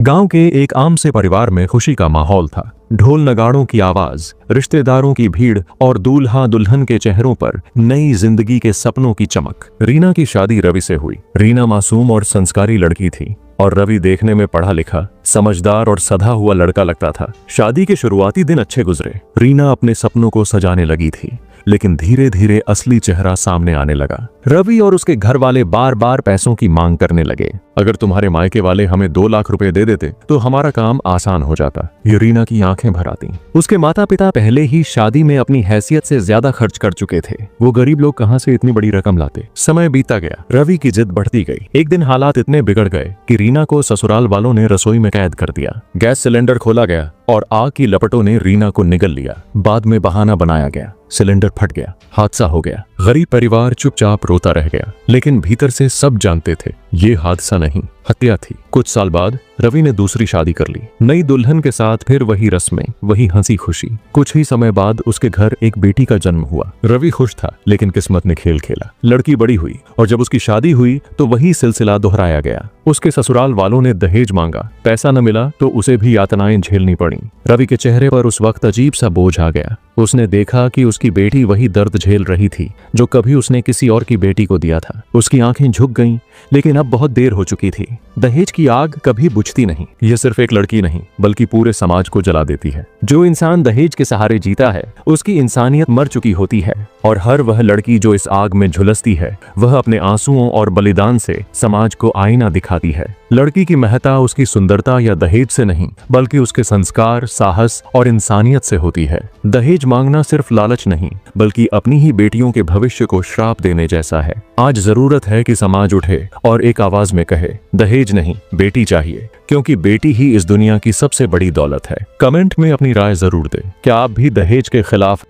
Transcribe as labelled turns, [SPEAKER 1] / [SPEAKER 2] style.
[SPEAKER 1] गांव के एक आम से परिवार में खुशी का माहौल था। ढोल नगाड़ों की आवाज, रिश्तेदारों की भीड़ और दूल्हा दुल्हन के चेहरों पर नई जिंदगी के सपनों की चमक। रीना की शादी रवि से हुई। रीना मासूम और संस्कारी लड़की थी और रवि देखने में पढ़ा लिखा, समझदार और सधा हुआ लड़का लगता था। शादी के शुरुआती दिन अच्छे गुजरे। रीना अपने सपनों को सजाने लगी थी, लेकिन धीरे धीरे असली चेहरा सामने आने लगा। रवि और उसके घर वाले बार बार पैसों की मांग करने लगे। अगर तुम्हारे मायके वाले हमें 2 लाख रुपए दे देते तो हमारा काम आसान हो जाता। ये रीना की आंखें भर आती। उसके माता पिता पहले ही शादी में अपनी हैसियत से ज्यादा खर्च कर चुके थे। वो गरीब लोग कहां से इतनी बड़ी रकम लाते। समय बीता गया, रवि की जिद बढ़ती गई। एक दिन हालात इतने बिगड़ गए कि रीना को ससुराल वालों ने रसोई में कैद कर दिया। गैस सिलेंडर खोला गया और आग की लपटों ने रीना को निगल लिया। बाद में बहाना बनाया गया, सिलेंडर फट गया, हादसा हो गया। गरीब परिवार चुपचाप रोता रह गया, लेकिन भीतर से सब जानते थे ये हादसा नहीं, हत्या थी। कुछ साल बाद रवि ने दूसरी शादी कर ली। नई दुल्हन के साथ फिर वही रस्में, वही हंसी खुशी। कुछ ही समय बाद उसके घर एक बेटी का जन्म हुआ। रवि खुश था, लेकिन किस्मत ने खेल खेला। लड़की बड़ी हुई और जब उसकी शादी हुई तो वही सिलसिला दोहराया गया। उसके ससुराल वालों ने दहेज मांगा। पैसा न मिला तो उसे भी यातनाएं झेलनी पड़ी। रवि के चेहरे पर उस वक्त अजीब सा बोझ आ गया। उसने देखा कि उसकी बेटी वही दर्द झेल रही थी जो कभी उसने किसी और की बेटी को दिया था। उसकी आंखें झुक गईं, लेकिन अब बहुत देर हो चुकी थी। दहेज की आग कभी बुझती नहीं। यह सिर्फ एक लड़की नहीं, बल्कि पूरे समाज को जला देती है। जो इंसान दहेज के सहारे जीता है, उसकी इंसानियत मर चुकी होती है। और हर वह लड़की जो इस आग में झुलसती है, वह अपने आंसुओं और बलिदान से समाज को आईना दिखाती है। लड़की की महत्ता उसकी सुंदरता या दहेज से नहीं, बल्कि उसके संस्कार, साहस और इंसानियत से होती है। दहेज मांगना सिर्फ लालच नहीं, बल्कि अपनी ही बेटियों के भविष्य को श्राप देने जैसा है। आज जरूरत है कि समाज उठे और एक आवाज में कहे, दहेज नहीं, बेटी चाहिए, क्योंकि बेटी ही इस दुनिया की सबसे बड़ी दौलत है। कमेंट में अपनी राय जरूर दें। क्या आप भी दहेज के खिलाफ